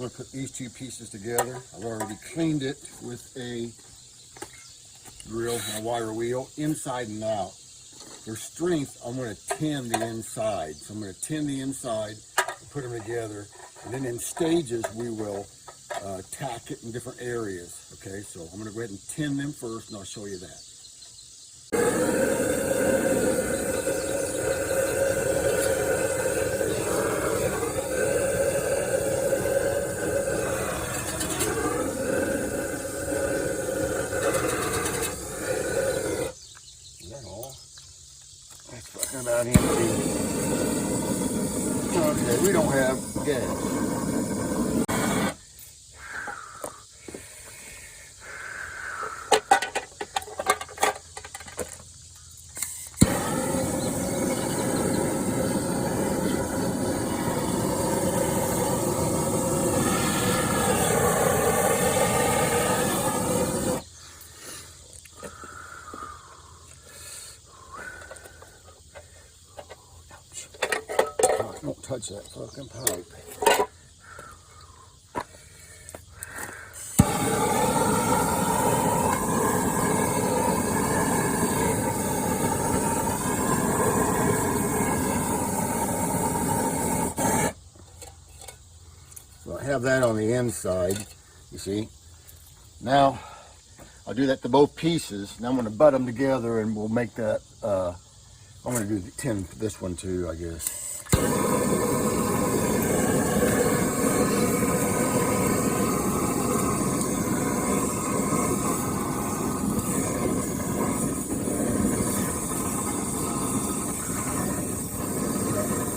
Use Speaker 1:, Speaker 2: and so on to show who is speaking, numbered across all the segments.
Speaker 1: I'm going to put these two pieces together. I've already cleaned it with a drill and a wire wheel, inside and out. For strength, I'm going to tin the inside. So I'm going to tin the inside, put them together, and then in stages we will tack it in different areas. Okay, so I'm going to go ahead and tin them first, and I'll show you that. About empty. Okay, we don't have gas. Don't touch that fucking pipe. So I have that on the inside, you see. Now, I'll do that to both pieces. Now I'm going to butt them together and we'll make that, I'm going to do the tin for this one too, I guess.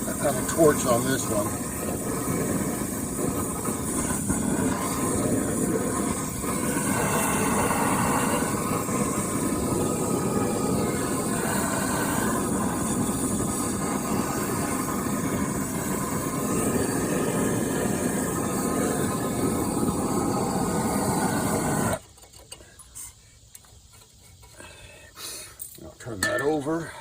Speaker 1: I have a torch on this one. I'll turn that over.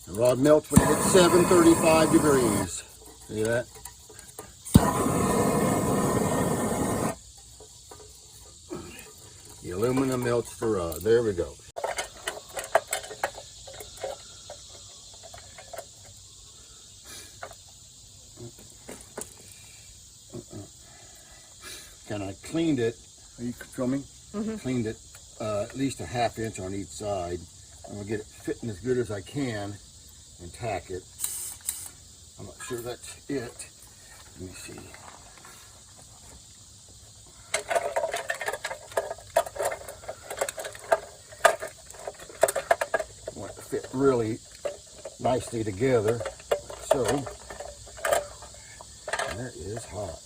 Speaker 1: The rod melts when it hits 735 degrees. See that? The aluminum melts the rod. There we go. And I cleaned it. Are you filming? Mm-hmm. Cleaned it at least a ½ inch on each side. I'm going to get it fitting as good as I can and tack it. I'm not sure that's it. Let me see. I want it to fit really nicely together. So, and that is hot.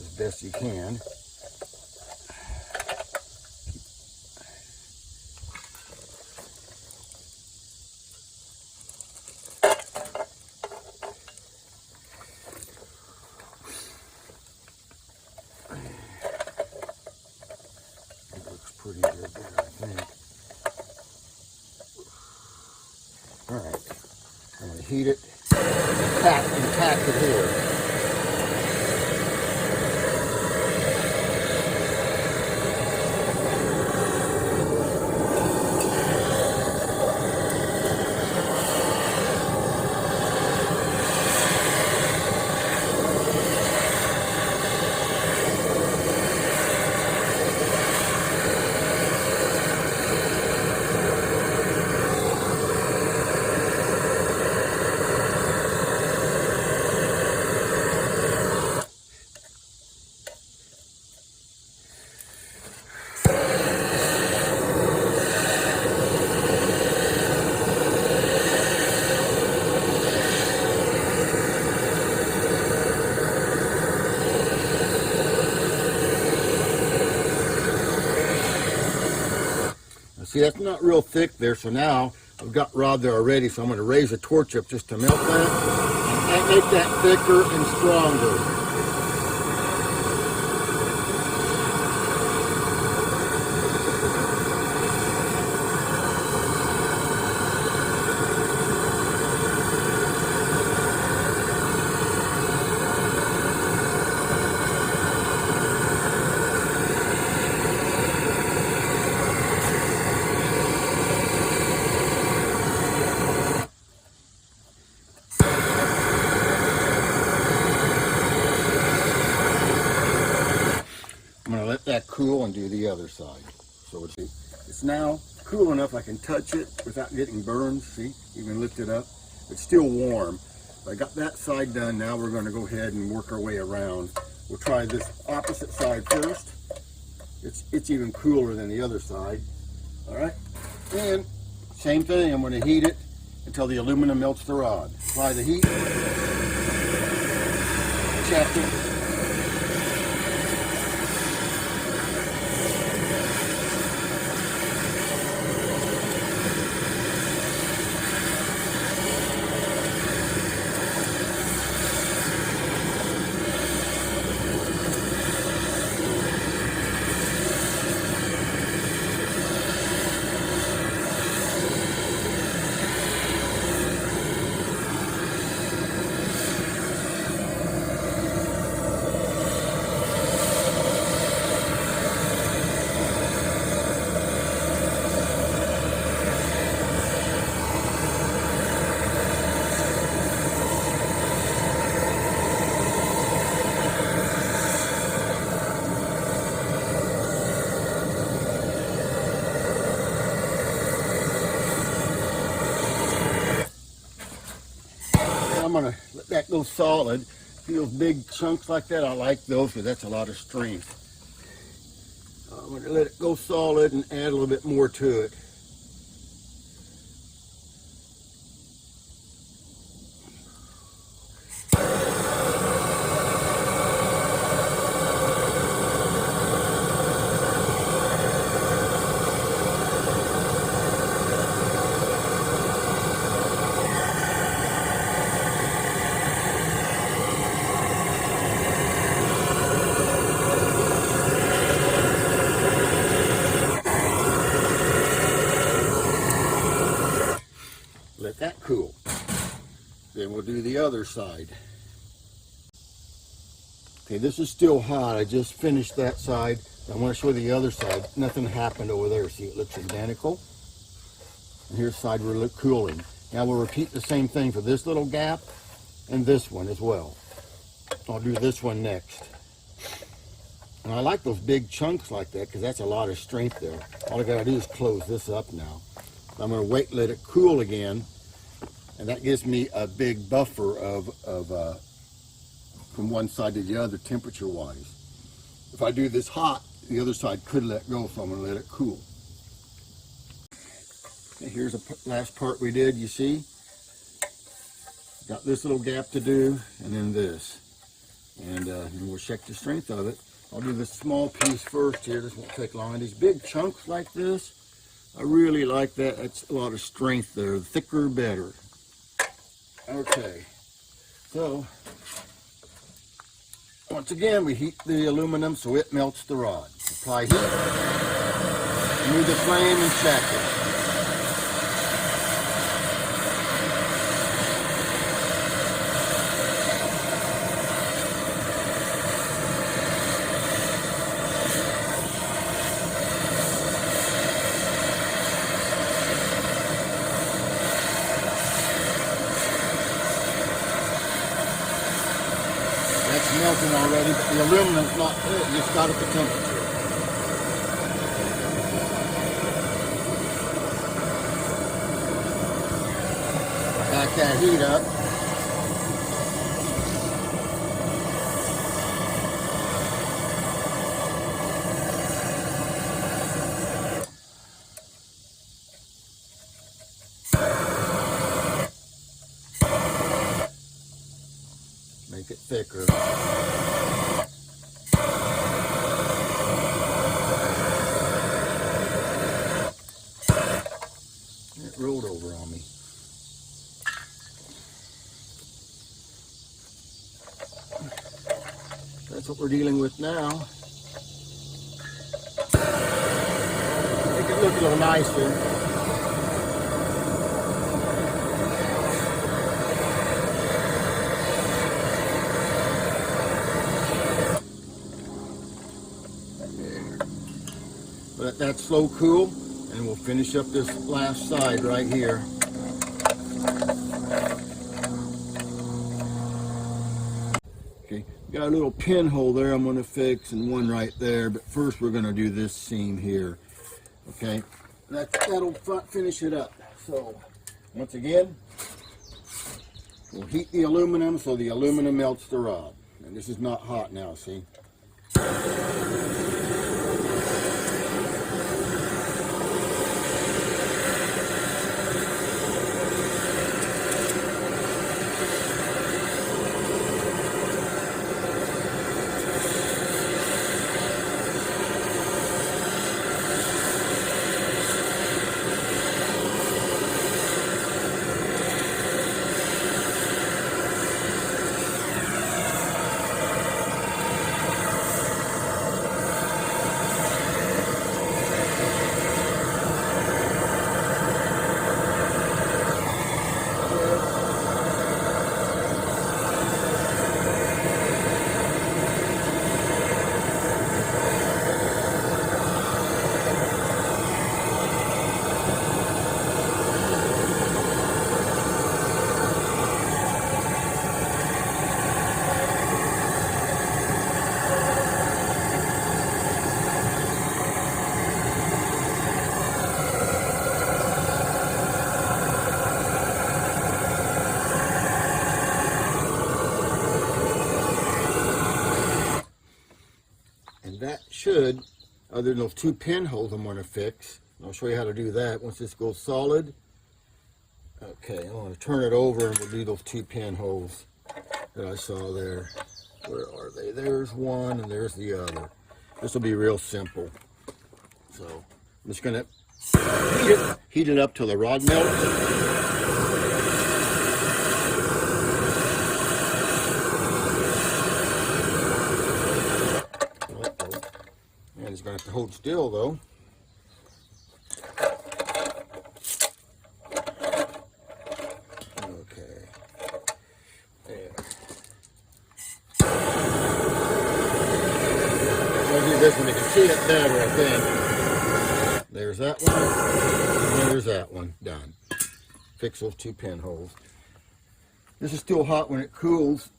Speaker 1: As best you can. Pretty good there, I think. All right, I'm going to heat it and tack it here. See, that's not real thick there, so now I've got rod there already, so I'm going to raise the torch up just to melt that and make that thicker and stronger. I'm going to let that cool and do the other side. So it's now cool enough I can touch it without getting burned. See, even lift it up. It's still warm. I got that side done. Now we're going to go ahead and work our way around. We'll try this opposite side first. It's even cooler than the other side. All right, and same thing. I'm going to heat it until the aluminum melts the rod. Apply the heat. Check it. I'm going to let that go solid. See those big chunks like that? I like those because that's a lot of strength. I'm going to let it go solid and add a little bit more to it. Let that cool. Then we'll do the other side. Okay, this is still hot. I just finished that side. I want to show you the other side. Nothing happened over there. See, it looks identical. And here's the side we're cooling. Now we'll repeat the same thing for this little gap and this one as well. I'll do this one next. And I like those big chunks like that because that's a lot of strength there. All I gotta do is close this up now. I'm going to wait and let it cool again, and that gives me a big buffer of from one side to the other temperature wise. If I do this hot, the other side could let go, so I'm going to let it cool. Okay, here's the last part we did. You see, got this little gap to do, and then this, and we'll check the strength of it. I'll do this small piece first here. This won't take long. These big chunks like this, I really like that. That's a lot of strength there. The thicker, better. Okay. So, once again, we heat the aluminum so it melts the rod. Apply heat. Move the flame and check it. Melting already, but the aluminum's not there. You just got it the temperature. Back that heat up. Make it thicker. That's what we're dealing with now. Make it look a little nicer. Let that slow cool, and we'll finish up this last side right here. Okay, got a little pinhole there I'm going to fix, and one right there, but first we're going to do this seam here. Okay, that'll finish it up. So once again, we'll heat the aluminum so the aluminum melts the rod. And this is not hot now, see? That should, other than those two pinholes I'm going to fix, I'll show you how to do that once this goes solid. Okay, I'm going to turn it over and we'll do those two pinholes that I saw there. Where are they? There's one and there's the other. This will be real simple. So I'm just going to heat it up till the rod melts. It's going to have to hold still though. Okay. There. I'll do this one. You can see it better, I think. There's that one. And there's that one. Done. Fix those two pinholes. This is still hot when it cools.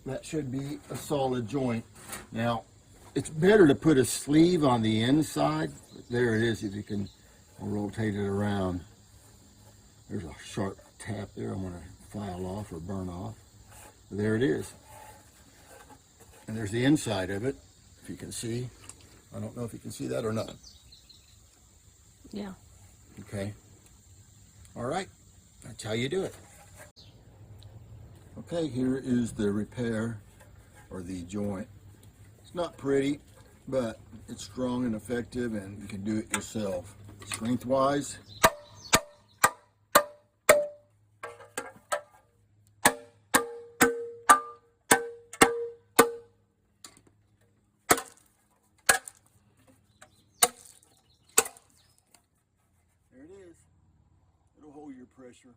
Speaker 1: That should be a solid joint. Now, it's better to put a sleeve on the inside. There it is, if you can rotate it around. There's a sharp tap there I'm going to file off or burn off. But there it is. And there's the inside of it, if you can see. I don't know if you can see that or not.
Speaker 2: Yeah.
Speaker 1: Okay. All right. That's how you do it. Okay, here is the repair, or the joint. It's not pretty, but it's strong and effective, and you can do it yourself. Strength-wise, there it is. It'll hold your pressure.